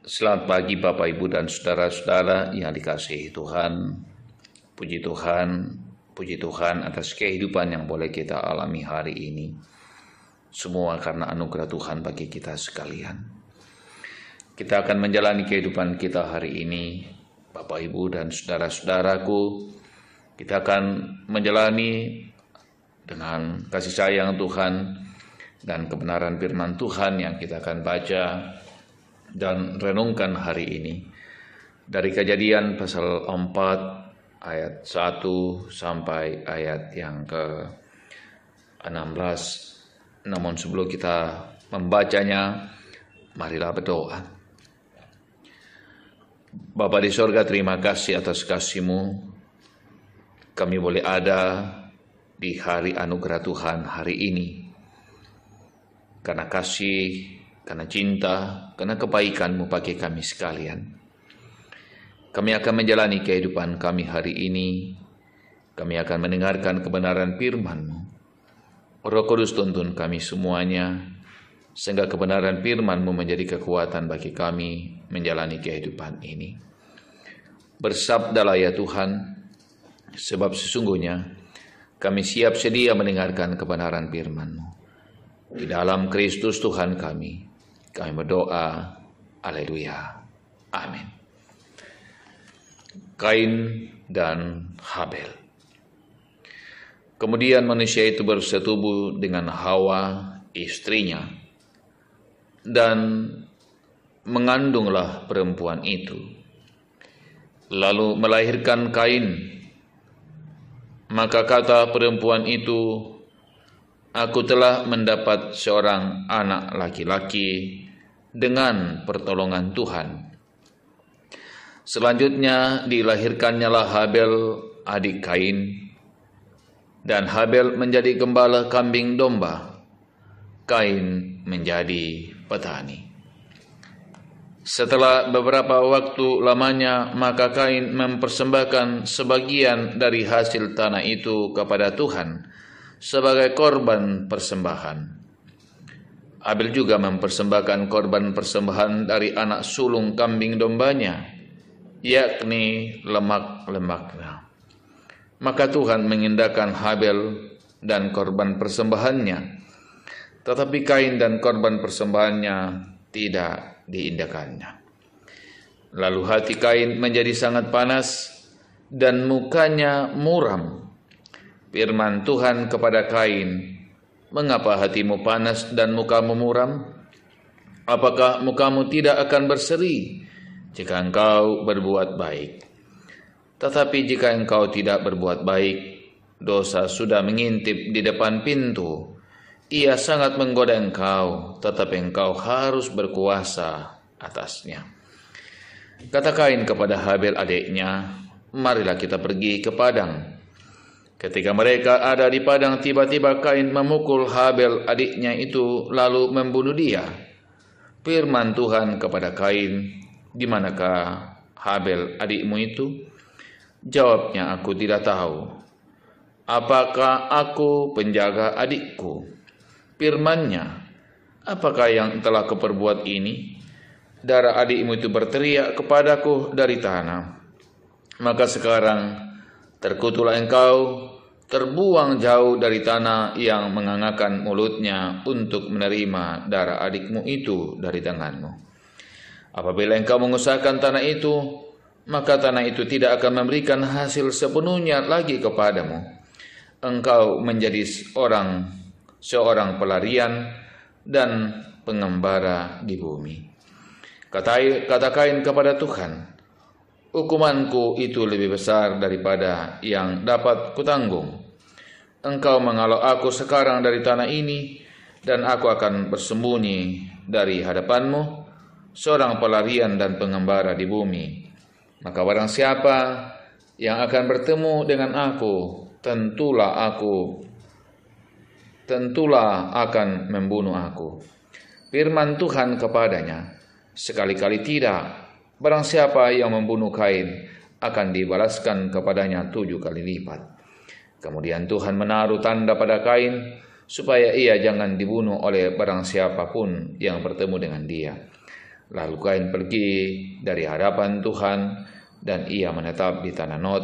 Selamat pagi Bapak Ibu dan saudara-saudara yang dikasihi Tuhan. Puji Tuhan atas kehidupan yang boleh kita alami hari ini. Semua karena anugerah Tuhan bagi kita sekalian. Kita akan menjalani kehidupan kita hari ini, Bapak Ibu dan saudara-saudaraku. Kita akan menjalani dengan kasih sayang Tuhan dan kebenaran firman Tuhan yang kita akan baca dan renungkan hari ini dari Kejadian pasal 4 ayat 1 sampai ayat yang ke-16. Namun sebelum kita membacanya, marilah berdoa. Bapa di sorga, terima kasih atas kasih-Mu. Kami boleh ada di hari anugerah Tuhan hari ini. Karena kasih, karena cinta, karena kebaikan-Mu bagi kami sekalian. Kami akan menjalani kehidupan kami hari ini. Kami akan mendengarkan kebenaran firman-Mu. Roh Kudus tuntun kami semuanya, sehingga kebenaran firman-Mu menjadi kekuatan bagi kami menjalani kehidupan ini. Bersabdalah ya Tuhan, sebab sesungguhnya kami siap sedia mendengarkan kebenaran firman-Mu. Di dalam Kristus Tuhan kami berdoa, haleluya, amin. Kain dan Habel. Kemudian manusia itu bersetubuh dengan Hawa, istrinya, dan mengandunglah perempuan itu. Lalu melahirkan Kain. Maka kata perempuan itu, aku telah mendapat seorang anak laki-laki dengan pertolongan Tuhan. Selanjutnya dilahirkannyalah Habel, adik Kain, dan Habel menjadi gembala kambing domba, Kain menjadi petani. Setelah beberapa waktu lamanya, maka Kain mempersembahkan sebagian dari hasil tanah itu kepada Tuhan sebagai korban persembahan. Habel juga mempersembahkan korban persembahan dari anak sulung kambing dombanya, yakni lemak-lemaknya. Maka Tuhan mengindahkan Habel dan korban persembahannya, tetapi Kain dan korban persembahannya tidak diindahkannya. Lalu hati Kain menjadi sangat panas dan mukanya muram. Firman Tuhan kepada Kain, mengapa hatimu panas dan mukamu muram? Apakah mukamu tidak akan berseri jika engkau berbuat baik? Tetapi jika engkau tidak berbuat baik, dosa sudah mengintip di depan pintu. Ia sangat menggoda engkau, tetapi engkau harus berkuasa atasnya. Kata Kain kepada Habel adiknya, marilah kita pergi ke padang. Ketika mereka ada di padang, tiba-tiba Kain memukul Habel adiknya itu, lalu membunuh dia. Firman Tuhan kepada Kain, di manakah Habel adikmu itu? Jawabnya, aku tidak tahu. Apakah aku penjaga adikku? Firman-Nya, apakah yang telah kuperbuat ini? Darah adikmu itu berteriak kepadaku dari tanah. Maka sekarang terkutuklah engkau, terbuang jauh dari tanah yang mengangakkan mulutnya untuk menerima darah adikmu itu dari tanganmu. Apabila engkau mengusahakan tanah itu, maka tanah itu tidak akan memberikan hasil sepenuhnya lagi kepadamu. Engkau menjadi seorang pelarian dan pengembara di bumi. Kata Kain kepada Tuhan, hukumanku itu lebih besar daripada yang dapat kutanggung. Engkau mengalau aku sekarang dari tanah ini, dan aku akan bersembunyi dari hadapanmu, seorang pelarian dan pengembara di bumi. Maka barang siapa yang akan bertemu dengan aku, tentulah akan membunuh aku. Firman Tuhan kepadanya, sekali-kali tidak. Barang siapa yang membunuh Kain akan dibalaskan kepadanya 7 kali lipat. Kemudian Tuhan menaruh tanda pada Kain supaya ia jangan dibunuh oleh barang siapapun yang bertemu dengan dia. Lalu Kain pergi dari hadapan Tuhan dan ia menetap di tanah Nod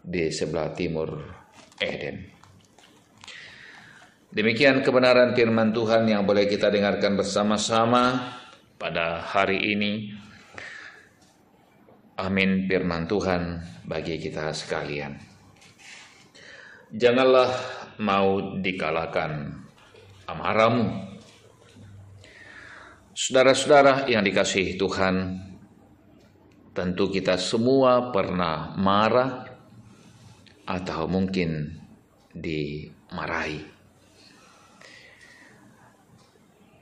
di sebelah timur Eden. Demikian kebenaran firman Tuhan yang boleh kita dengarkan bersama-sama pada hari ini. Amin firman Tuhan bagi kita sekalian. Janganlah mau dikalahkan amarahmu. Saudara-saudara yang dikasihi Tuhan, tentu kita semua pernah marah atau mungkin dimarahi.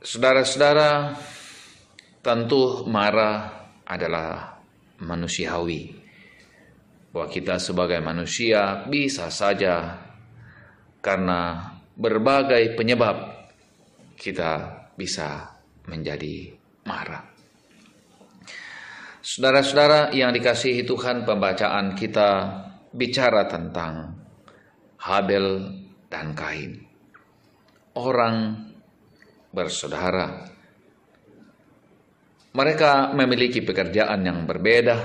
Saudara-saudara, tentu marah adalah manusiawi. Bahwa kita sebagai manusia bisa saja karena berbagai penyebab kita bisa menjadi marah. Saudara-saudara yang dikasihi Tuhan, pembacaan kita bicara tentang Habel dan Kain. Orang bersaudara. Mereka memiliki pekerjaan yang berbeda.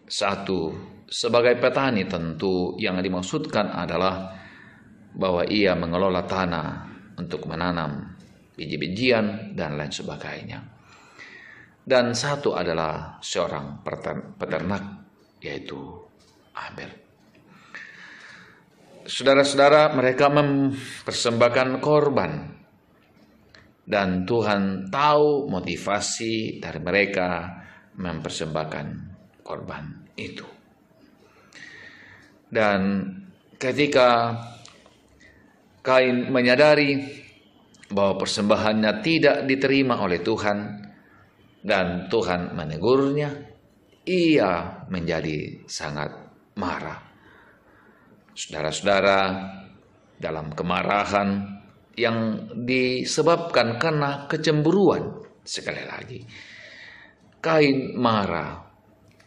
Satu, sebagai petani tentu yang dimaksudkan adalah bahwa ia mengelola tanah untuk menanam biji-bijian dan lain sebagainya. Dan satu adalah seorang peternak, yaitu Habel. Saudara-saudara, mereka mempersembahkan korban. Dan Tuhan tahu motivasi dari mereka mempersembahkan korban itu. Dan ketika Kain menyadari bahwa persembahannya tidak diterima oleh Tuhan dan Tuhan menegurnya, ia menjadi sangat marah. Saudara-saudara, dalam kemarahan yang disebabkan karena kecemburuan, sekali lagi, Kain marah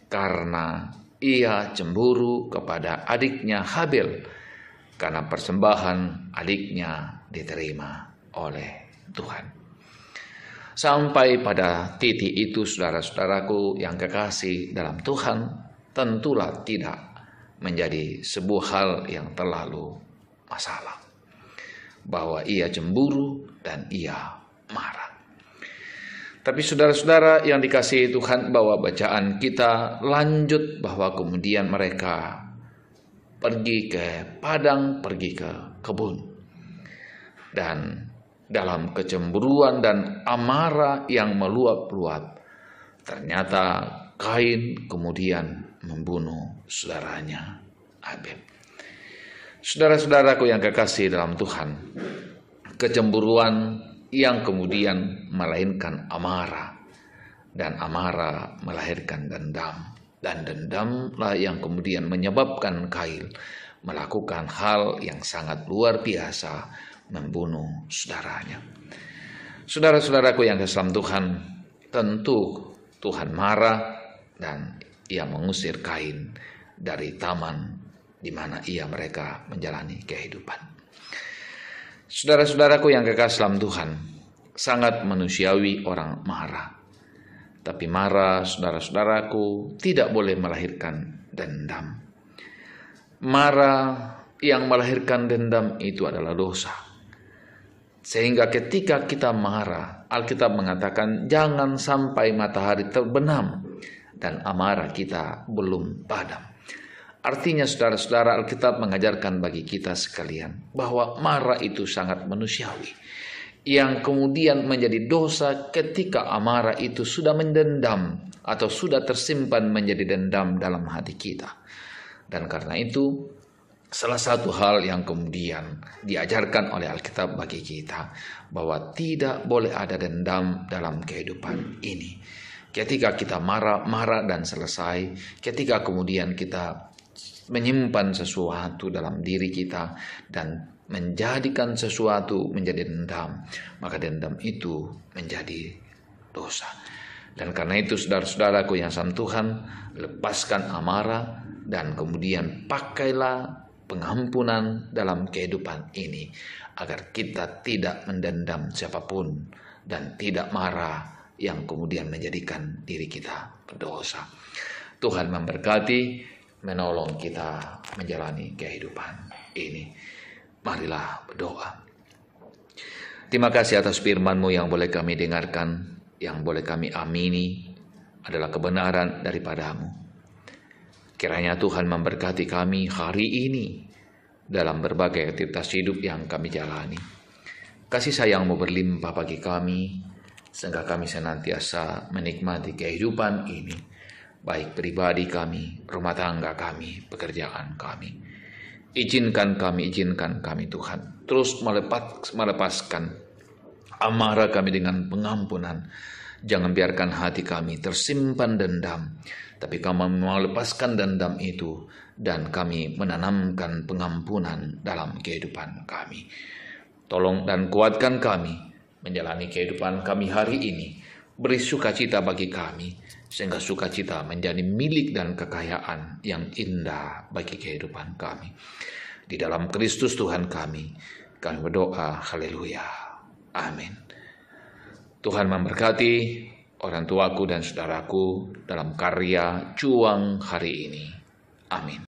karena ia cemburu kepada adiknya Habel karena persembahan adiknya diterima oleh Tuhan. Sampai pada titik itu, saudara-saudaraku yang kekasih dalam Tuhan, tentulah tidak menjadi sebuah hal yang terlalu masalah bahwa ia cemburu dan ia marah. Tapi saudara-saudara yang dikasihi Tuhan, bahwa bacaan kita lanjut bahwa kemudian mereka pergi ke padang, pergi ke kebun. Dan dalam kecemburuan dan amarah yang meluap-luap, ternyata Kain kemudian membunuh saudaranya Habel. Saudara-saudaraku yang kekasih dalam Tuhan, kecemburuan yang kemudian melahirkan amarah, dan amarah melahirkan dendam, dan dendamlah yang kemudian menyebabkan Kain melakukan hal yang sangat luar biasa, membunuh saudaranya. Saudara-saudaraku yang kekasih dalam Tuhan, tentu Tuhan marah dan ia mengusir Kain dari taman di mana mereka menjalani kehidupan. Saudara-saudaraku yang kekasih dalam Tuhan, sangat manusiawi orang marah. Tapi marah, saudara-saudaraku, tidak boleh melahirkan dendam. Marah yang melahirkan dendam itu adalah dosa. Sehingga ketika kita marah, Alkitab mengatakan jangan sampai matahari terbenam dan amarah kita belum padam. Artinya saudara-saudara, Alkitab mengajarkan bagi kita sekalian bahwa marah itu sangat manusiawi, yang kemudian menjadi dosa ketika amarah itu sudah mendendam atau sudah tersimpan menjadi dendam dalam hati kita. Dan karena itu, salah satu hal yang kemudian diajarkan oleh Alkitab bagi kita, bahwa tidak boleh ada dendam dalam kehidupan ini. Ketika kita marah dan selesai, ketika kemudian kita menyimpan sesuatu dalam diri kita dan menjadikan sesuatu menjadi dendam, maka dendam itu menjadi dosa. Dan karena itu saudara-saudaraku yang sama Tuhan, lepaskan amarah dan kemudian pakailah pengampunan dalam kehidupan ini, agar kita tidak mendendam siapapun dan tidak marah yang kemudian menjadikan diri kita berdosa. Tuhan memberkati, menolong kita menjalani kehidupan ini. Marilah berdoa. Terima kasih atas firman-Mu yang boleh kami dengarkan, yang boleh kami amini adalah kebenaran daripada-Mu. Kiranya Tuhan memberkati kami hari ini dalam berbagai aktivitas hidup yang kami jalani. Kasih sayang-Mu berlimpah bagi kami, sehingga kami senantiasa menikmati kehidupan ini, baik pribadi kami, rumah tangga kami, pekerjaan kami. Izinkan kami Tuhan, terus melepaskan amarah kami dengan pengampunan. Jangan biarkan hati kami tersimpan dendam, tapi kami melepaskan dendam itu dan kami menanamkan pengampunan dalam kehidupan kami. Tolong dan kuatkan kami menjalani kehidupan kami hari ini. Beri sukacita bagi kami, sehingga sukacita menjadi milik dan kekayaan yang indah bagi kehidupan kami. Di dalam Kristus Tuhan kami berdoa, haleluya, amin. Tuhan memberkati orang tuaku dan saudaraku dalam karya juang hari ini. Amin.